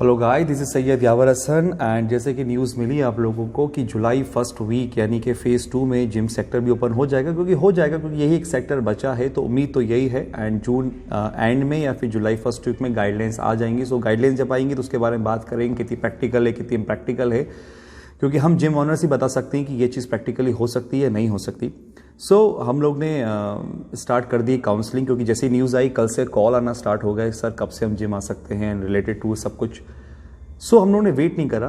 Hello guys, this is Syed Yawar Hasan and जैसे कि news मिली आप लोगों को कि जुलाई फर्स्ट वीक यानी कि फेज़ 2 में जिम सेक्टर भी ओपन हो जाएगा क्योंकि यही एक सेक्टर बचा है। तो उम्मीद तो यही है एंड जून एंड में या फिर जुलाई फर्स्ट वीक में गाइडलाइंस आ जाएंगी। सो गाइडलाइंस जब आएंगी तो उसके बारे में बात करेंगे कितनी प्रैक्टिकल है कितनी इम्प्रैक्टिकल है, क्योंकि हम जिम ऑनर्स ही बता सकते हैं कि ये चीज़ प्रैक्टिकली हो सकती है नहीं हो सकती। हम लोग ने स्टार्ट कर दी काउंसलिंग, क्योंकि जैसे न्यूज़ आई कल से कॉल आना स्टार्ट हो गए, सर कब से हम जिम आ सकते हैं रिलेटेड टू सब कुछ। हम लोगों ने वेट नहीं करा,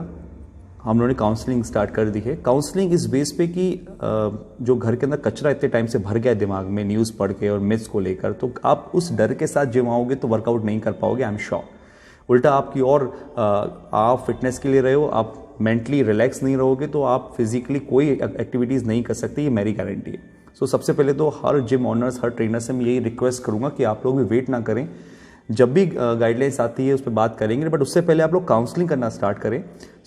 हम लोगों ने काउंसलिंग स्टार्ट कर दी है। काउंसलिंग इस बेस पे कि जो घर के अंदर कचरा इतने टाइम से भर गया दिमाग में न्यूज़ पढ़ के और मिथ्स को लेकर, तो आप उस डर के साथ जिम आओगे तो वर्कआउट नहीं कर पाओगे, आई एम श्योर। उल्टा आपकी और आप फिटनेस के लिए रहे हो, आप मेंटली रिलैक्स नहीं रहोगे तो आप फिजिकली कोई एक्टिविटीज़ नहीं कर सकते, ये मेरी गारंटी है। सबसे पहले तो हर जिम ऑनर्स हर ट्रेनर से मैं यही रिक्वेस्ट करूंगा कि आप लोग भी वेट ना करें, जब भी गाइडलाइंस आती है उस पर बात करेंगे, बट उससे पहले आप लोग काउंसलिंग करना स्टार्ट करें।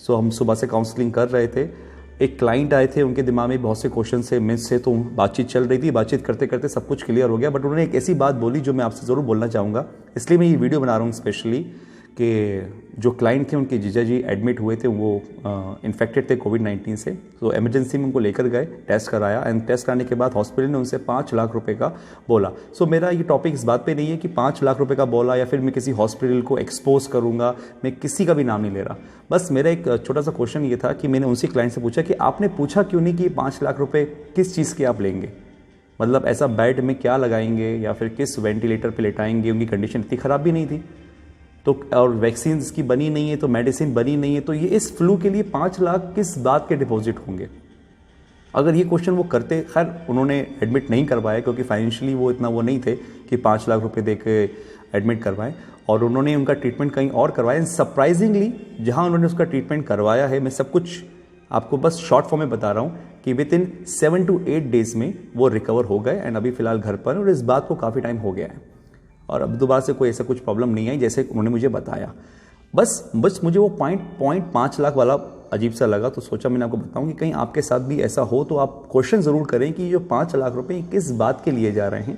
हम सुबह से काउंसलिंग कर रहे थे, एक क्लाइंट आए थे, उनके दिमाग में बहुत से क्वेश्चन से मिस से, तो बातचीत चल रही थी, बातचीत करते करते सब कुछ क्लियर हो गया। बट उन्होंने एक ऐसी बात बोली जो मैं आपसे ज़रूर बोलना चाहूँगा, इसलिए मैं ये वीडियो बना रहा हूँ स्पेशली, कि जो क्लाइंट थे उनके जीजा जी एडमिट हुए थे, वो इन्फेक्टेड थे कोविड-19 से। इमरजेंसी में उनको लेकर गए, टेस्ट कराया एंड टेस्ट कराने के बाद हॉस्पिटल ने उनसे 5 लाख रुपए का बोला। मेरा ये टॉपिक इस बात पे नहीं है कि 5 लाख रुपए का बोला या फिर मैं किसी हॉस्पिटल को एक्सपोज करूंगा, मैं किसी का भी नाम नहीं ले रहा। बस मेरा एक छोटा सा क्वेश्चन ये था कि मैंने उनसे क्लाइंट से पूछा कि आपने पूछा क्यों नहीं कि 5 लाख रुपये किस चीज़ के आप लेंगे, मतलब ऐसा बेड में क्या लगाएंगे या फिर किस वेंटिलेटर पर लेटाएंगे। उनकी कंडीशन इतनी ख़राब भी नहीं थी, तो और वैक्सीन की बनी नहीं है, तो मेडिसिन बनी नहीं है, तो ये इस फ्लू के लिए 5 लाख किस बात के डिपॉजिट होंगे। अगर ये क्वेश्चन वो करते, खैर उन्होंने एडमिट नहीं करवाया क्योंकि फाइनेंशियली वो इतना वो नहीं थे कि 5 लाख रुपए दे के एडमिट करवाएं, और उन्होंने उनका ट्रीटमेंट कहीं और करवाया। सरप्राइजिंगली जहां उन्होंने उसका ट्रीटमेंट करवाया है, मैं सब कुछ आपको बस शॉर्ट फॉर्म में बता रहा हूँ कि विद इन 7 to 8 डेज में वो रिकवर हो गए एंड अभी फिलहाल घर पर, और इस बात को काफ़ी टाइम हो गया है और अब दोबारा से कोई ऐसा कुछ प्रॉब्लम नहीं आई जैसे उन्होंने मुझे बताया। बस मुझे वो पॉइंट 5 लाख वाला अजीब सा लगा, तो सोचा मैंने आपको बताऊं कि कहीं आपके साथ भी ऐसा हो तो आप क्वेश्चन ज़रूर करें कि ये 5 लाख रुपए किस बात के लिए जा रहे हैं,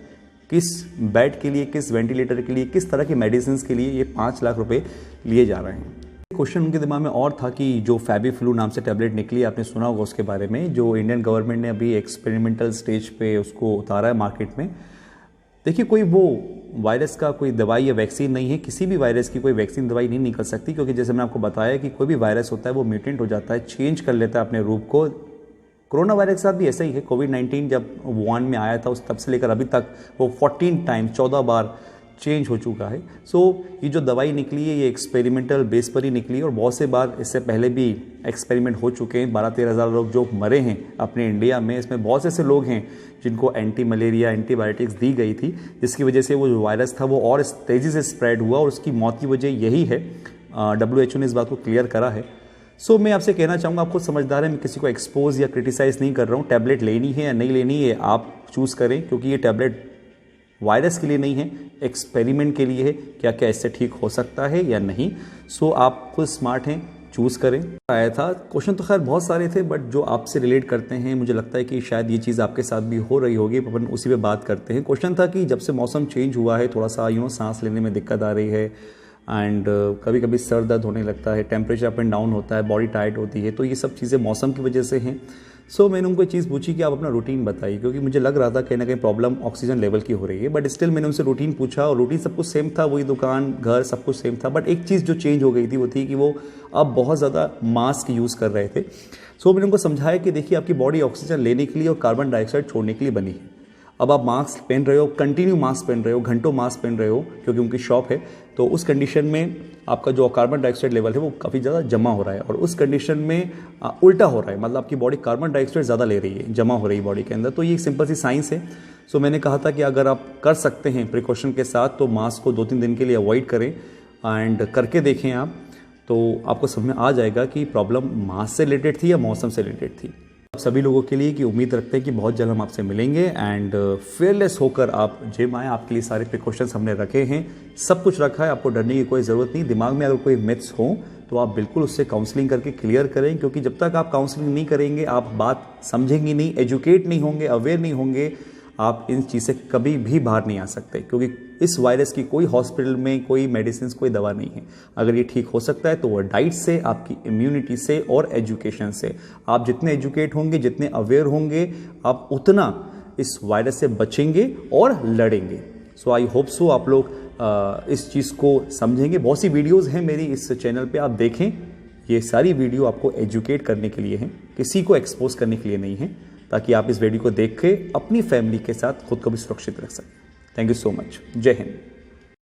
किस बेड के लिए, किस वेंटिलेटर के लिए, किस तरह की मेडिसिन के लिए ये 5 लाख रुपए लिए जा रहे हैं। क्वेश्चन उनके दिमाग में और था कि जो फैबी फ्लू नाम से टैबलेट निकली, आपने सुना होगा उसके बारे में, जो इंडियन गवर्नमेंट ने अभी एक्सपेरिमेंटल स्टेज पे उसको उतारा है मार्केट में। देखिए, कोई वो वायरस का कोई दवाई या वैक्सीन नहीं है, किसी भी वायरस की कोई वैक्सीन दवाई नहीं निकल सकती, क्योंकि जैसे मैंने आपको बताया कि कोई भी वायरस होता है वो म्यूटेंट हो जाता है, चेंज कर लेता है अपने रूप को। कोरोना वायरस के साथ भी ऐसा ही है। कोविड-19 जब वुहान में आया था, उस तब से लेकर अभी तक वो 14 बार चेंज हो चुका है। ये जो दवाई निकली है ये एक्सपेरिमेंटल बेस पर ही निकली है, और बहुत से बार इससे पहले भी एक्सपेरिमेंट हो चुके हैं। 12-13 हज़ार लोग जो मरे हैं अपने इंडिया में, इसमें बहुत से ऐसे लोग हैं जिनको एंटी मलेरिया एंटीबायोटिक्स दी गई थी, जिसकी वजह से वो जो वायरस था वो और तेज़ी से स्प्रेड हुआ, और उसकी मौत की वजह यही है। WHO ने इस बात को क्लियर करा है। मैं आपसे कहना चाहूँगा, आप खुद समझदार हैं, मैं किसी को एक्सपोज या क्रिटिसाइज़ नहीं कर रहा हूँ। टैबलेट लेनी है या नहीं लेनी है आप चूज़ करें, क्योंकि ये टैबलेट वायरस के लिए नहीं है, एक्सपेरिमेंट के लिए है, क्या क्या इससे ठीक हो सकता है या नहीं। आप खुद स्मार्ट हैं, चूज़ करें। आया था क्वेश्चन तो खैर बहुत सारे थे, बट जो आपसे रिलेट करते हैं, मुझे लगता है कि शायद ये चीज़ आपके साथ भी हो रही होगी, अपन उसी पे बात करते हैं। क्वेश्चन था कि जब से मौसम चेंज हुआ है, थोड़ा सा सांस लेने में दिक्कत आ रही है एंड कभी कभी सर दर्द होने लगता है, टेम्परेचर अप एंड डाउन होता है, बॉडी टाइट होती है, तो ये सब चीज़ें मौसम की वजह से हैं। मैंने उनको एक चीज़ पूछी कि आप अपना रूटीन बताइए, क्योंकि मुझे लग रहा था कहीं ना कहीं प्रॉब्लम ऑक्सीजन लेवल की हो रही है, बट स्टिल मैंने उनसे रूटीन पूछा और रूटीन सब कुछ सेम था, वही दुकान घर सब कुछ सेम था। बट एक चीज़ जो चेंज हो गई थी वो थी कि वो अब बहुत ज़्यादा मास्क यूज़ कर रहे थे। मैंने उनको समझाया कि देखिए, आपकी बॉडी ऑक्सीजन लेने के लिए और कार्बन डाइऑक्साइड छोड़ने के लिए बनी है। अब आप मास्क पहन रहे हो, कंटिन्यू मास्क पहन रहे हो, घंटों मास्क पहन रहे हो, क्योंकि उनकी शॉप है, तो उस कंडीशन में आपका जो कार्बन डाइऑक्साइड लेवल है वो काफ़ी ज़्यादा जमा हो रहा है, और उस कंडीशन में उल्टा हो रहा है, मतलब आपकी बॉडी कार्बन डाइऑक्साइड ज़्यादा ले रही है, जमा हो रही है बॉडी के अंदर। तो ये एक सिंपल सी साइंस है। मैंने कहा था कि अगर आप कर सकते हैं प्रिकॉशन के साथ, तो मास्क को 2-3 दिन के लिए अवॉइड करें एंड करके देखें आप, तो आपको समझ में आ जाएगा कि प्रॉब्लम मास्क से रिलेटेड थी या मौसम से रिलेटेड थी। सभी लोगों के लिए कि उम्मीद रखते हैं कि बहुत जल्द हम आपसे मिलेंगे एंड फेयरलेस होकर आप जिम आए। आपके लिए सारे प्रिकॉशंस हमने रखे हैं, सब कुछ रखा है, आपको डरने की कोई ज़रूरत नहीं। दिमाग में अगर कोई मिथ्स हो तो आप बिल्कुल उससे काउंसलिंग करके क्लियर करें, क्योंकि जब तक आप काउंसलिंग नहीं करेंगे, आप बात समझेंगे नहीं, एजुकेट नहीं होंगे, अवेयर नहीं होंगे, आप इन चीज़ से कभी भी बाहर नहीं आ सकते। क्योंकि इस वायरस की कोई हॉस्पिटल में कोई मेडिसिन, कोई दवा नहीं है। अगर ये ठीक हो सकता है तो वो डाइट से, आपकी इम्यूनिटी से और एजुकेशन से। आप जितने एजुकेट होंगे, जितने अवेयर होंगे, आप उतना इस वायरस से बचेंगे और लड़ेंगे। सो आई होप सो आप लोग इस चीज़ को समझेंगे। बहुत सी वीडियोस हैं मेरी इस चैनल पे, आप देखें। ये सारी वीडियो आपको एजुकेट करने के लिए हैं, किसी को एक्सपोज करने के लिए नहीं है, ताकि आप इस वीडियो को देख के अपनी फैमिली के साथ खुद को भी सुरक्षित रख सकें। Thank you so much. जय हिंद।